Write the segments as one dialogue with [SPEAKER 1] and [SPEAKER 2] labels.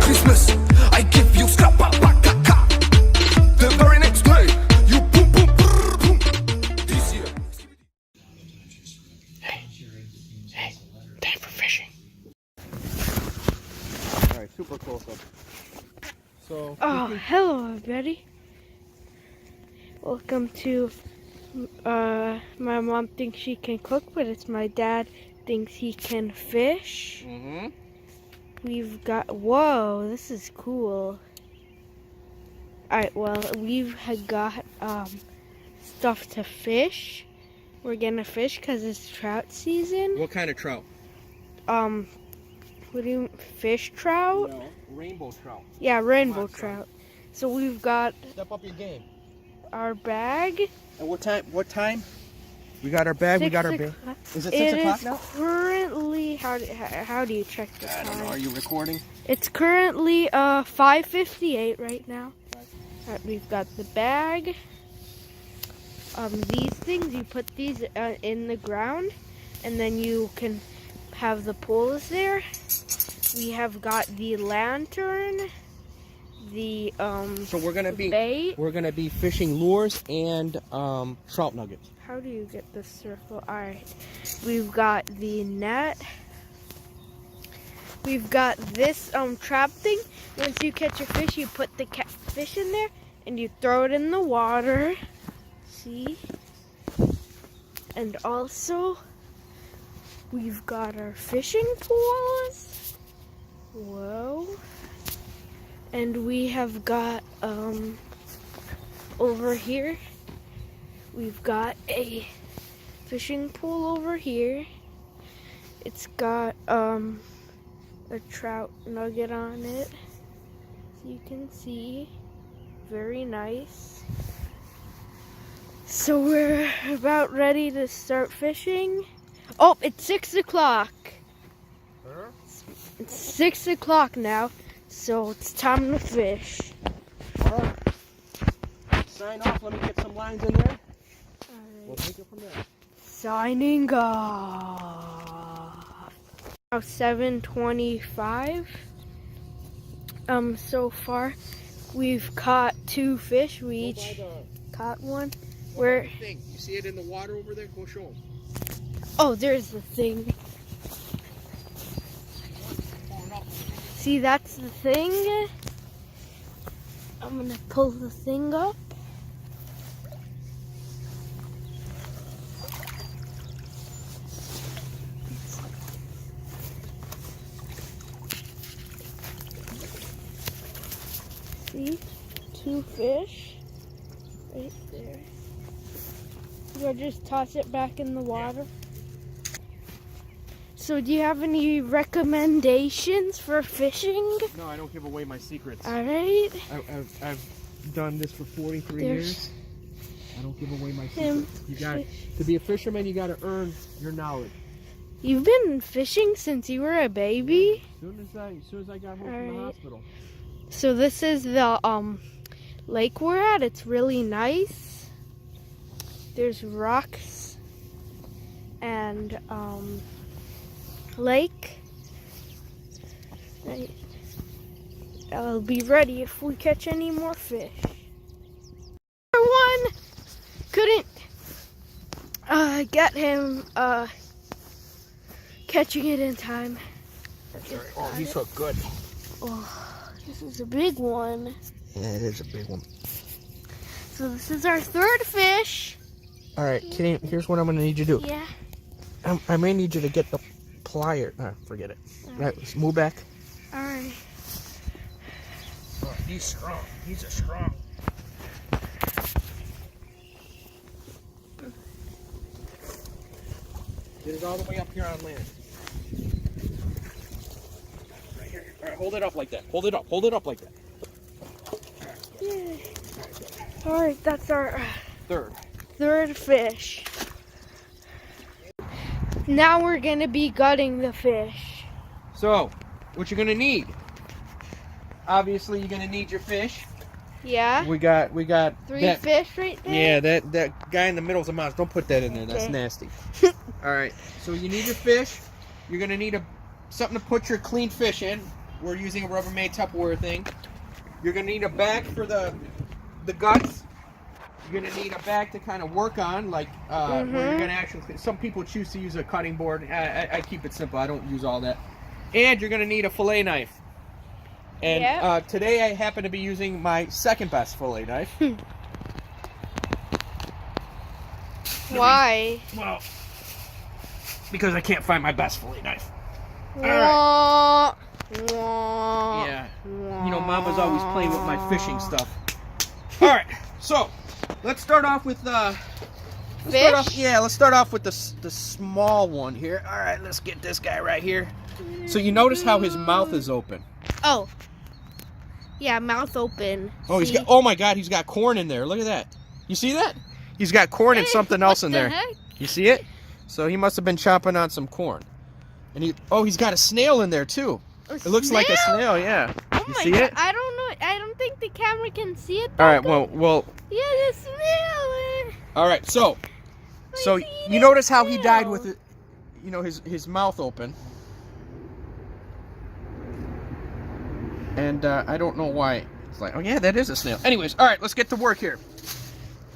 [SPEAKER 1] Christmas, I give you scrappa ka. The very next day, you boom boom brrr, boom. This year.
[SPEAKER 2] Hey, time for fishing.
[SPEAKER 3] All right, super close up. So.
[SPEAKER 4] Oh, hello everybody. Welcome to my mom thinks she can cook, but it's my dad thinks he can fish.
[SPEAKER 3] Mm-hmm.
[SPEAKER 4] We've got, whoa, this is cool. Alright, well, we've got stuff to fish. We're gonna fish because it's trout season.
[SPEAKER 3] What kind of trout?
[SPEAKER 4] What do you, fish trout?
[SPEAKER 3] No, rainbow trout.
[SPEAKER 4] Yeah, rainbow trout. So we've got
[SPEAKER 3] Step up your game.
[SPEAKER 4] our bag.
[SPEAKER 3] And what time? We got our bag. We got our bag. Is it 6
[SPEAKER 4] It
[SPEAKER 3] o'clock
[SPEAKER 4] is
[SPEAKER 3] now?
[SPEAKER 4] currently, how do you check the
[SPEAKER 3] I don't know. Are
[SPEAKER 4] time?
[SPEAKER 3] you recording?
[SPEAKER 4] It's currently 5:58 right now. Alright, we've got the bag. These things, you put these in the ground, and then you can have the poles there. We have got the lantern, the
[SPEAKER 3] So we're gonna be
[SPEAKER 4] bait.
[SPEAKER 3] fishing lures and trout nuggets.
[SPEAKER 4] How do you get this circle? Alright. We've got the net. We've got this trap thing. Once you catch a fish, you put the fish in there and you throw it in the water. See? And also, we've got our fishing poles. Whoa. And we have got over here, we've got a fishing pole over here. It's got a trout nugget on it. So you can see, very nice. So we're about ready to start fishing. Oh, it's 6 o'clock.
[SPEAKER 3] Huh?
[SPEAKER 4] It's 6 o'clock now, so it's time to fish.
[SPEAKER 3] All right. Sign off. Let me get some lines in there. We'll take it from there.
[SPEAKER 4] Signing off. Now 7:25. So far we've caught 2 fish. We each caught one. Where?
[SPEAKER 3] Thing. You see it in the water over there? Go show them.
[SPEAKER 4] Oh, there's the thing. See, that's the thing. I'm gonna pull the thing up. See, 2 fish right there. Do I just toss it back in the water? So do you have any recommendations for fishing?
[SPEAKER 3] No, I don't give away my secrets.
[SPEAKER 4] Alright.
[SPEAKER 3] I've done this for 43 years. I don't give away my secrets. You got to be a fisherman. You got to earn your knowledge.
[SPEAKER 4] You've been fishing since you were a baby?
[SPEAKER 3] As soon as I got home from the hospital.
[SPEAKER 4] So this is the lake we're at. It's really nice. There's rocks and lake. I'll be ready if we catch any more fish. One couldn't get him catching it in time.
[SPEAKER 3] Oh, he's hooked good.
[SPEAKER 4] Oh, this is a big one.
[SPEAKER 3] Yeah, it is a big one.
[SPEAKER 4] So this is our 3rd fish.
[SPEAKER 3] All right, Kitty, here's what I'm going to need you to do.
[SPEAKER 4] Yeah.
[SPEAKER 3] I may need you to get the plier. Forget it. All right, let's move back.
[SPEAKER 4] All right.
[SPEAKER 3] Oh, he's strong. He's a strong. Get it all the way up here on land. Right here. All right, hold it up like that. Hold it up. Hold it up like that.
[SPEAKER 4] Yeah. All right, that's our
[SPEAKER 3] 3rd
[SPEAKER 4] fish. Now we're gonna be gutting the fish.
[SPEAKER 3] So, what you're gonna need? Obviously, you're gonna need your fish.
[SPEAKER 4] Yeah.
[SPEAKER 3] We got
[SPEAKER 4] 3 fish right there.
[SPEAKER 3] Yeah, that guy in the middle is a mouse. Don't put that in there. That's
[SPEAKER 4] Okay.
[SPEAKER 3] nasty. All right. So you need your fish. You're gonna need something to put your clean fish in. we're using a Rubbermaid Tupperware thing. You're gonna need a bag for the guts. You're gonna need a bag to kind of work on, like where you're gonna actually. Some people choose to use a cutting board. I keep it simple. I don't use all that. And you're gonna need a fillet knife. And today I happen to be using my second best fillet knife.
[SPEAKER 4] Why?
[SPEAKER 3] Well, because I can't find my best fillet knife. Alright. Yeah. You know, Mama's always playing with my fishing stuff. Alright, so let's start off with let's start off with the small one here. Alright, let's get this guy right here. So you notice how his mouth is open.
[SPEAKER 4] Oh. Yeah, mouth open.
[SPEAKER 3] Oh,
[SPEAKER 4] see?
[SPEAKER 3] he's got, oh my God, he's got corn in there. Look at that. You see that? He's got corn and something else in there.
[SPEAKER 4] Heck?
[SPEAKER 3] You see it? So he must have been chomping on some corn. And he's got a snail in there too. It looks like a snail, yeah.
[SPEAKER 4] Oh
[SPEAKER 3] you
[SPEAKER 4] my
[SPEAKER 3] see
[SPEAKER 4] God.
[SPEAKER 3] it?
[SPEAKER 4] I don't know. I don't think the camera can see it.
[SPEAKER 3] All right, well.
[SPEAKER 4] Yeah, the snail.
[SPEAKER 3] All right, so you notice how he died with it, you know, his mouth open. And I don't know why. It's like, oh yeah, that is a snail. Anyways, all right, let's get to work here.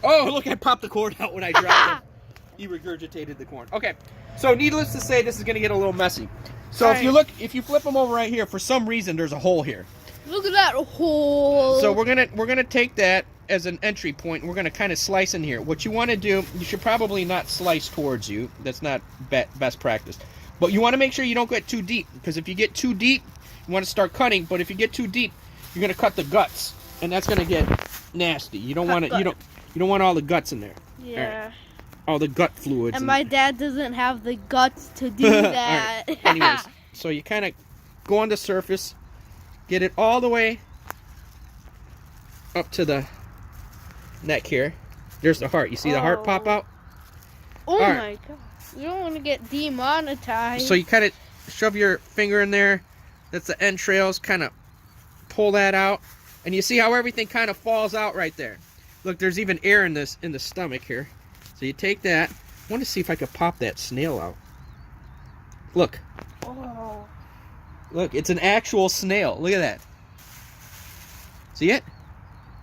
[SPEAKER 3] Oh, look, I popped the corn out when I dropped it. He regurgitated the corn. Okay, so needless to say, this is gonna get a little messy. So if you flip them over right here, for some reason there's a hole here.
[SPEAKER 4] Look at that hole.
[SPEAKER 3] So we're gonna take that as an entry point, and we're gonna kind of slice in here. What you want to do, you should probably not slice towards you. That's not best practice. But you want to make sure you don't get too deep, because if you get too deep, you want to start cutting. But if you get too deep, you're gonna cut the guts, and that's gonna get nasty. You don't want to. You don't want all the guts in there.
[SPEAKER 4] Yeah.
[SPEAKER 3] All the gut fluids.
[SPEAKER 4] And my dad doesn't have the guts to do that.
[SPEAKER 3] Right. Anyways, so you kind of go on the surface, get it all the way up to the neck here. There's the heart. You see the heart pop out?
[SPEAKER 4] Oh my God. You don't want to get demonetized.
[SPEAKER 3] So you kind of shove your finger in there. That's the entrails. Kind of pull that out. And you see how everything kind of falls out right there. Look, there's even air in the stomach here. So you take that. I want to see if I could pop that snail out. Look.
[SPEAKER 4] Oh.
[SPEAKER 3] Look, it's an actual snail. Look at that. See it?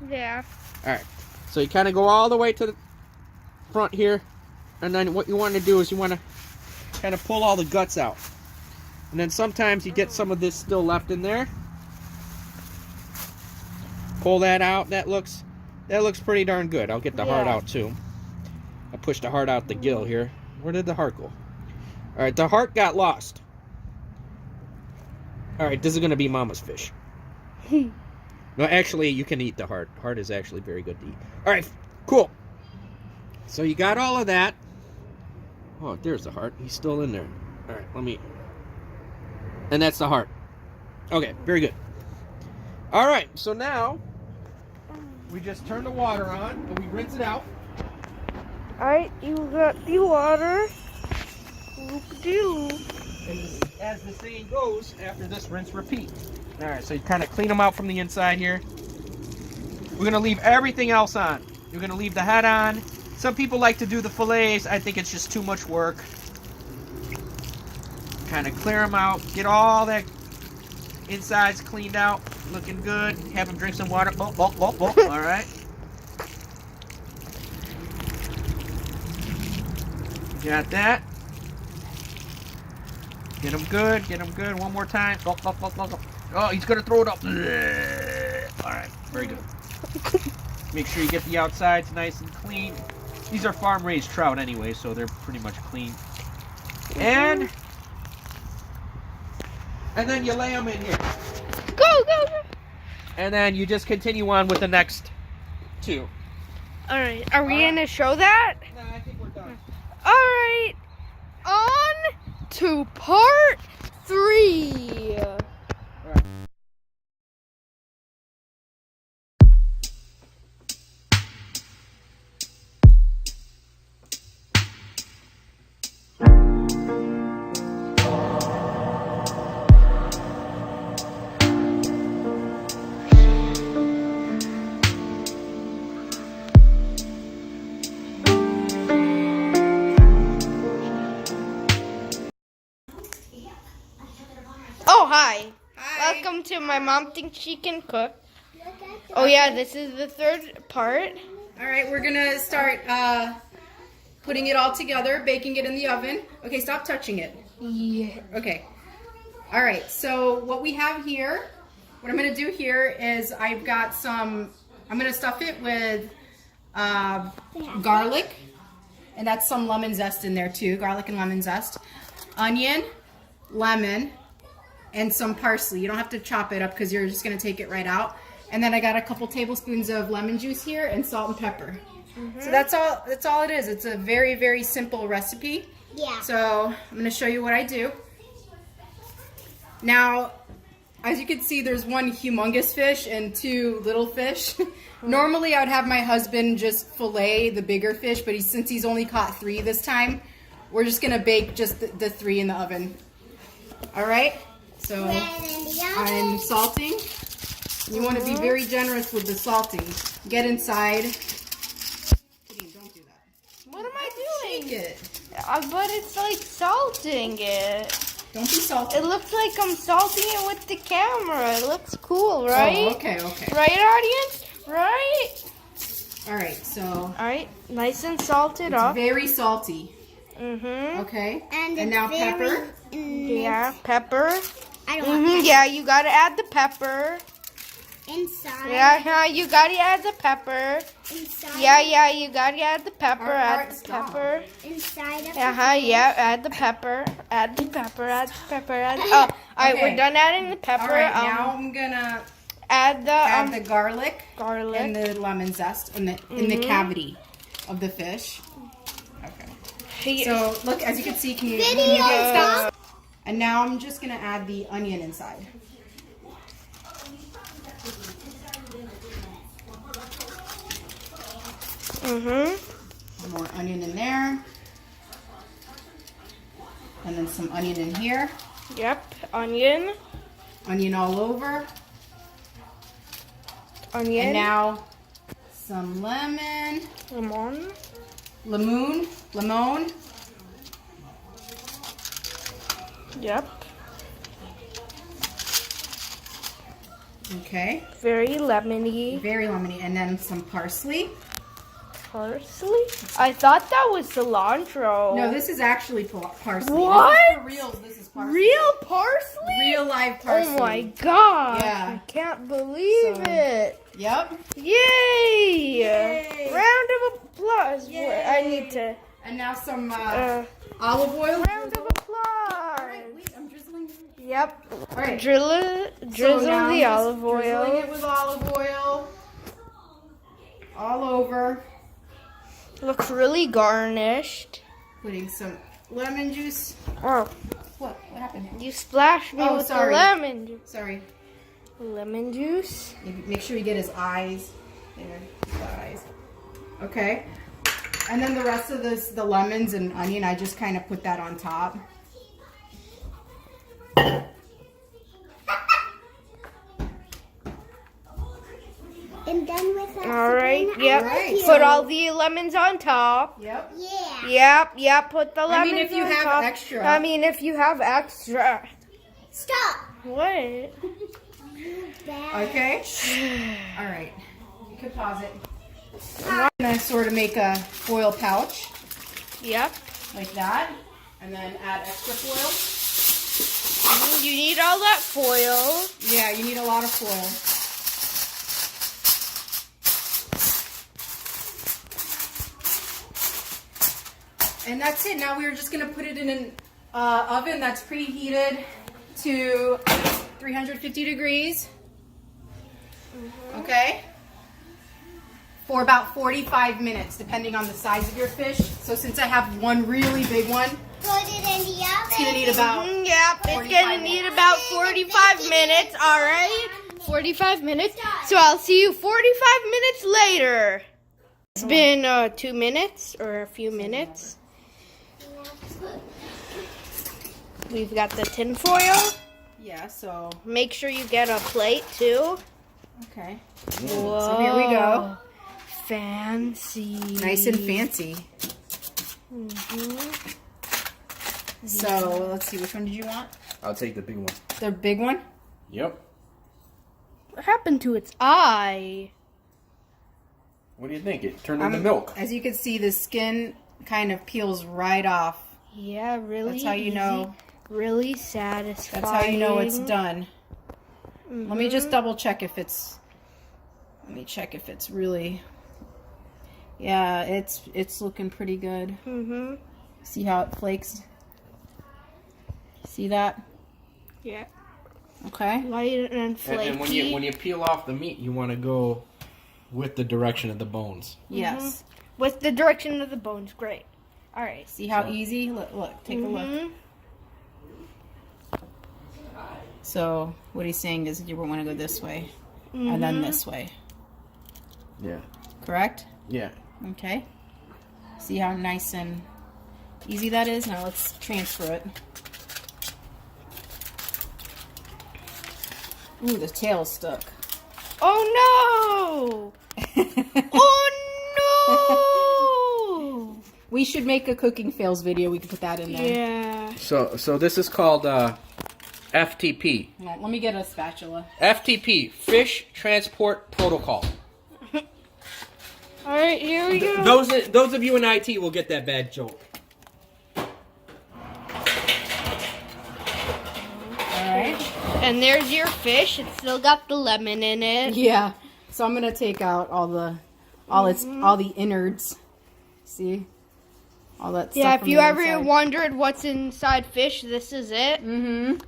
[SPEAKER 4] Yeah.
[SPEAKER 3] Alright. So you kind of go all the way to the front here. And then what you want to do is you want to kind of pull all the guts out. And then sometimes you get some of this still left in there. Pull that out. That looks pretty darn good. I'll get the heart out too. I pushed the heart out the gill here. Where did the heart go? Alright, the heart got lost. Alright, this is going to be Mama's fish. No, actually, you can eat the heart. Heart is actually very good to eat. Alright, cool. So you got all of that. Oh, there's the heart. He's still in there. Alright, let me... And that's the heart. Okay, very good. Alright, so now we just turn the water on and we rinse it out.
[SPEAKER 4] Alright, you got the water. Whoop-de-doo.
[SPEAKER 3] And as the saying goes, after this, rinse, repeat. Alright, so you kind of clean them out from the inside here. We're going to leave everything else on. You're going to leave the head on. Some people like to do the fillets. I think it's just too much work. Kind of clear them out. Get all that insides cleaned out. Looking good. Have them drink some water. Alright. Got that. Get them good. Get them good. One more time. Oh, he's going to throw it up. Alright. Very good. Make sure you get the outsides nice and clean. These are farm-raised trout anyway, so they're pretty much clean. And then you lay them in here.
[SPEAKER 4] Go.
[SPEAKER 3] And then you just continue on with the next two.
[SPEAKER 4] Alright, are we going to show that?
[SPEAKER 3] No, I think we're done.
[SPEAKER 4] Alright, on to part 3. Oh, hi.
[SPEAKER 5] Hi.
[SPEAKER 4] Welcome to My Mom Thinks She Can Cook. Oh yeah, this is the third part.
[SPEAKER 5] All right, we're gonna start putting it all together, baking it in the oven. Okay, stop touching it.
[SPEAKER 4] Yeah.
[SPEAKER 5] Okay. All right, so what we have here, what I'm gonna do here is I've got some, I'm gonna stuff it with garlic, and that's some lemon zest in there too, garlic and lemon zest, onion, lemon, and some parsley. You don't have to chop it up because you're just gonna take it right out. And then I got a couple tablespoons of lemon juice here and salt and pepper. So that's all it is. It's a very, very simple recipe.
[SPEAKER 6] Yeah.
[SPEAKER 5] So I'm gonna show you what I do. Now, as you can see, there's one humongous fish and two little fish. Normally I would have my husband just fillet the bigger fish, but since he's only caught 3 this time, we're just gonna bake just the 3 in the oven. All right, so I'm salting. You want to be very generous with the salting. Get inside. Don't do that.
[SPEAKER 4] What am I doing?
[SPEAKER 5] Shake it.
[SPEAKER 4] But it's like salting it.
[SPEAKER 5] Don't be salty.
[SPEAKER 4] It looks like I'm salting it with the camera. It looks cool, right?
[SPEAKER 5] Oh, okay.
[SPEAKER 4] Right, audience? Right?
[SPEAKER 5] All right, so
[SPEAKER 4] All right, nice and salted
[SPEAKER 5] it's
[SPEAKER 4] up.
[SPEAKER 5] very salty.
[SPEAKER 4] Mm-hmm.
[SPEAKER 5] Okay.
[SPEAKER 6] And
[SPEAKER 5] And now pepper.
[SPEAKER 4] Yeah, pepper.
[SPEAKER 6] I don't want
[SPEAKER 4] Mm-hmm. Yeah, you gotta add the pepper.
[SPEAKER 6] inside.
[SPEAKER 4] Yeah, you gotta add the pepper.
[SPEAKER 6] Inside.
[SPEAKER 4] Yeah, you gotta add the pepper.
[SPEAKER 5] Alright,
[SPEAKER 4] Add the
[SPEAKER 5] stop.
[SPEAKER 4] pepper.
[SPEAKER 6] Inside of
[SPEAKER 4] Yeah, add the pepper. Add the pepper. Add the pepper. Oh, alright,
[SPEAKER 5] Okay.
[SPEAKER 4] we're done adding the pepper.
[SPEAKER 5] All right, now I'm gonna
[SPEAKER 4] add
[SPEAKER 5] add the garlic
[SPEAKER 4] garlic.
[SPEAKER 5] and the lemon zest in the cavity of the fish. Okay. So look, as you can see, can you get stuff? And now I'm just gonna add the onion inside. More onion in there. And then some onion in here.
[SPEAKER 4] Yep, onion.
[SPEAKER 5] Onion all over.
[SPEAKER 4] Onion.
[SPEAKER 5] And now some lemon. Lemon.
[SPEAKER 4] Yep.
[SPEAKER 5] Okay.
[SPEAKER 4] Very lemony.
[SPEAKER 5] Very lemony. And then some parsley.
[SPEAKER 4] Parsley? I thought that was cilantro.
[SPEAKER 5] No, this is actually parsley.
[SPEAKER 4] What?
[SPEAKER 5] This is for reals. This is parsley.
[SPEAKER 4] Real parsley?
[SPEAKER 5] Real live parsley.
[SPEAKER 4] Oh my god.
[SPEAKER 5] Yeah.
[SPEAKER 4] I can't believe
[SPEAKER 5] So-
[SPEAKER 4] it.
[SPEAKER 5] Yep.
[SPEAKER 4] Yay!
[SPEAKER 5] Yay.
[SPEAKER 4] Round of applause.
[SPEAKER 5] Yay.
[SPEAKER 4] I need to.
[SPEAKER 5] And now some
[SPEAKER 4] Olive
[SPEAKER 5] oil.
[SPEAKER 4] round of applause.
[SPEAKER 5] Alright, wait, I'm drizzling.
[SPEAKER 4] Yep.
[SPEAKER 5] Alright.
[SPEAKER 4] Drizzle
[SPEAKER 5] So now
[SPEAKER 4] the
[SPEAKER 5] I'm
[SPEAKER 4] olive
[SPEAKER 5] just drizzling
[SPEAKER 4] oil.
[SPEAKER 5] it with olive oil. All over.
[SPEAKER 4] Looks really garnished.
[SPEAKER 5] Putting some lemon juice.
[SPEAKER 4] Oh,
[SPEAKER 5] What happened?
[SPEAKER 4] you splashed me
[SPEAKER 5] Oh,
[SPEAKER 4] with
[SPEAKER 5] sorry.
[SPEAKER 4] the lemon juice.
[SPEAKER 5] Sorry.
[SPEAKER 4] Lemon juice.
[SPEAKER 5] Make sure you get his eyes. There, his eyes. Okay. And then the rest of this, the lemons and onion, I just kind of put that on top.
[SPEAKER 6] And then with that.
[SPEAKER 4] All right.
[SPEAKER 6] Sabrina,
[SPEAKER 4] Yep.
[SPEAKER 6] I love you.
[SPEAKER 4] Put all the lemons on top.
[SPEAKER 5] Yep.
[SPEAKER 6] Yeah.
[SPEAKER 4] Yep. Put the lemons
[SPEAKER 5] I mean, if you
[SPEAKER 4] on
[SPEAKER 5] have
[SPEAKER 4] top.
[SPEAKER 5] extra.
[SPEAKER 4] I mean, if you have extra.
[SPEAKER 6] Stop.
[SPEAKER 4] What?
[SPEAKER 6] Bad.
[SPEAKER 5] Okay. All right. You can pause it. I'm gonna sort of make a foil pouch
[SPEAKER 4] Yep.
[SPEAKER 5] like that, and then add extra foil.
[SPEAKER 4] You need all that foil.
[SPEAKER 5] Yeah, you need a lot of foil. And that's it. Now we're just gonna put it in an oven that's preheated to 350 degrees. Okay? For about 45 minutes, depending on the size of your fish. So since I have one really big one,
[SPEAKER 6] Put it in the oven.
[SPEAKER 5] it's gonna need about
[SPEAKER 4] Yep. It's
[SPEAKER 5] 45
[SPEAKER 4] gonna need
[SPEAKER 5] minutes.
[SPEAKER 4] about 45 minutes. All right. 45 minutes. So I'll see you 45 minutes later. It's been 2 minutes or a few minutes. We've got the tin foil.
[SPEAKER 5] yeah, so
[SPEAKER 4] Make sure you get a plate too.
[SPEAKER 5] okay.
[SPEAKER 4] Whoa.
[SPEAKER 5] So here we go.
[SPEAKER 4] Fancy.
[SPEAKER 5] Nice and fancy. So let's see, which one did you want?
[SPEAKER 3] I'll take the big one.
[SPEAKER 5] The big one?
[SPEAKER 3] Yep.
[SPEAKER 4] What happened to its eye?
[SPEAKER 3] What do you think? It turned into milk.
[SPEAKER 5] As you can see, the skin kind of peels right off.
[SPEAKER 4] Yeah, really.
[SPEAKER 5] That's how you
[SPEAKER 4] easy,
[SPEAKER 5] know.
[SPEAKER 4] Really satisfying.
[SPEAKER 5] That's how you know it's done. Let me just double check if it's. Let me check if it's really. Yeah, it's looking pretty good.
[SPEAKER 4] Mhm.
[SPEAKER 5] See how it flakes? See that?
[SPEAKER 4] Yeah.
[SPEAKER 5] Okay.
[SPEAKER 4] Light and flaky.
[SPEAKER 3] And when you peel off the meat, you want to go with the direction of the bones.
[SPEAKER 5] Yes.
[SPEAKER 4] With the direction of the bones, great. All right.
[SPEAKER 5] See how easy? Look, take a look. So what he's saying is you want to go this way and then this way.
[SPEAKER 3] Yeah.
[SPEAKER 5] Correct?
[SPEAKER 3] Yeah.
[SPEAKER 5] Okay. See how nice and easy that is? Now let's transfer it. Ooh, the tail's stuck.
[SPEAKER 4] Oh no! Oh no!
[SPEAKER 5] We should make a cooking fails video. We can put that in there.
[SPEAKER 4] Yeah.
[SPEAKER 3] So this is called FTP.
[SPEAKER 5] Well, let me get a spatula.
[SPEAKER 3] FTP, Fish Transport Protocol.
[SPEAKER 4] All right, here we go.
[SPEAKER 3] Those of you in IT will get that bad joke.
[SPEAKER 5] Alright.
[SPEAKER 4] And there's your fish. It's still got the lemon in it.
[SPEAKER 5] Yeah. So I'm gonna take out all the innards. See? All that stuff.
[SPEAKER 4] Yeah, if
[SPEAKER 5] from
[SPEAKER 4] you
[SPEAKER 5] the
[SPEAKER 4] ever
[SPEAKER 5] inside.
[SPEAKER 4] wondered what's inside fish, this is it.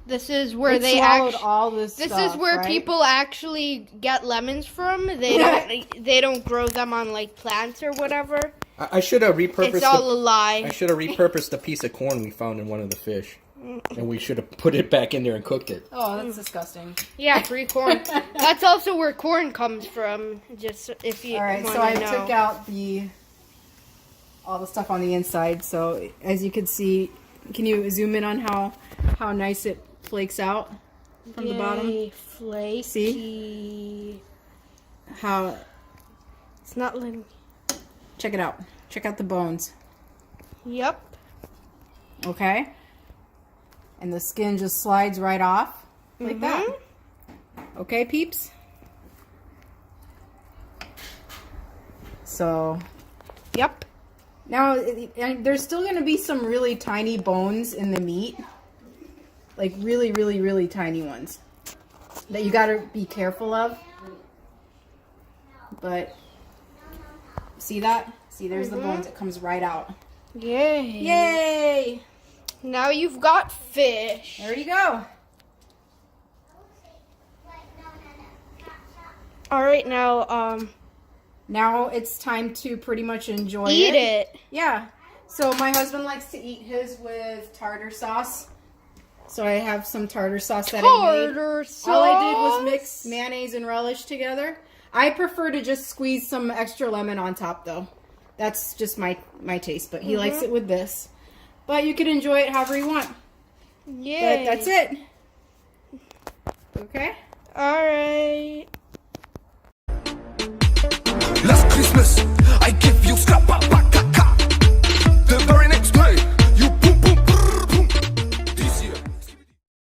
[SPEAKER 4] This is where
[SPEAKER 5] It
[SPEAKER 4] they
[SPEAKER 5] swallowed
[SPEAKER 4] actually.
[SPEAKER 5] all this
[SPEAKER 4] This
[SPEAKER 5] stuff,
[SPEAKER 4] is where
[SPEAKER 5] right?
[SPEAKER 4] people actually get lemons from. They don't grow them on like plants or whatever.
[SPEAKER 3] I should have repurposed.
[SPEAKER 4] It's all a lie.
[SPEAKER 3] I should have repurposed the piece of corn we found in one of the fish, and we should have put it back in there and cooked it.
[SPEAKER 5] Oh, that's disgusting.
[SPEAKER 4] Yeah, free corn. That's also where corn comes from. Just if you
[SPEAKER 5] Alright,
[SPEAKER 4] want
[SPEAKER 5] so I
[SPEAKER 4] to know.
[SPEAKER 5] took out all the stuff on the inside. So as you can see, can you zoom in on how nice it flakes out from the bottom?
[SPEAKER 4] Yay, flaky.
[SPEAKER 5] See? How,
[SPEAKER 4] It's not letting.
[SPEAKER 5] check it out. Check out the bones.
[SPEAKER 4] Yep.
[SPEAKER 5] Okay? And the skin just slides right off like that. Okay, peeps? So,
[SPEAKER 4] Yep.
[SPEAKER 5] now and there's still going to be some really tiny bones in the meat. Like really, really, really tiny ones that you got to be careful of. But see that? See, there's the bones. It comes right out.
[SPEAKER 4] Yay.
[SPEAKER 5] Yay!
[SPEAKER 4] Now you've got fish.
[SPEAKER 5] There you go.
[SPEAKER 4] All right, now
[SPEAKER 5] Now it's time to pretty much enjoy
[SPEAKER 4] eat it.
[SPEAKER 5] Yeah. So my husband likes to eat his with tartar sauce. So I have some tartar sauce that I made.
[SPEAKER 4] Tartar sauce.
[SPEAKER 5] All I did was mix mayonnaise and relish together. I prefer to just squeeze some extra lemon on top though. That's just my taste, but he likes it with this. But you can enjoy it however you want.
[SPEAKER 4] Yay.
[SPEAKER 5] But that's it. Okay?
[SPEAKER 4] All right.
[SPEAKER 1] Last Christmas,